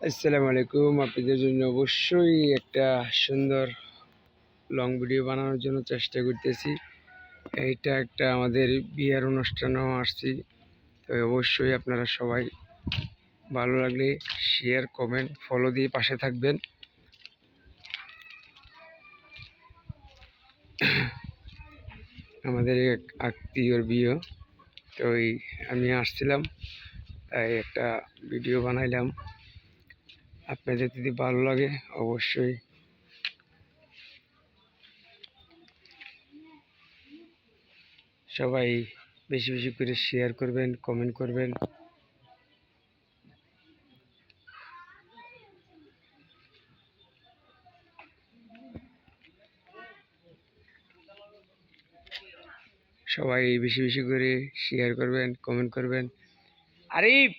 আসসালামু আলাইকুম। আপনাদের জন্য অবশ্যই একটা সুন্দর লং ভিডিও বানানোর জন্য চেষ্টা করতেছি। এইটা একটা আমাদের বিয়ের অনুষ্ঠানেও আসছি, তো অবশ্যই আপনারা সবাই ভালো লাগলে শেয়ার, কমেন্ট, ফলো দিয়ে পাশে থাকবেন। আমাদের এক আত্মীয়র বিয়ে, তো আমি আসছিলাম, তাই একটা ভিডিও বানাইলাম। আপনাদের যদি ভালো লাগে অবশ্যই সবাই বেশি বেশি করে শেয়ার করবেন, কমেন্ট করবেন। সবাই বেশি বেশি করে শেয়ার করবেন, কমেন্ট করবেন। আরিফ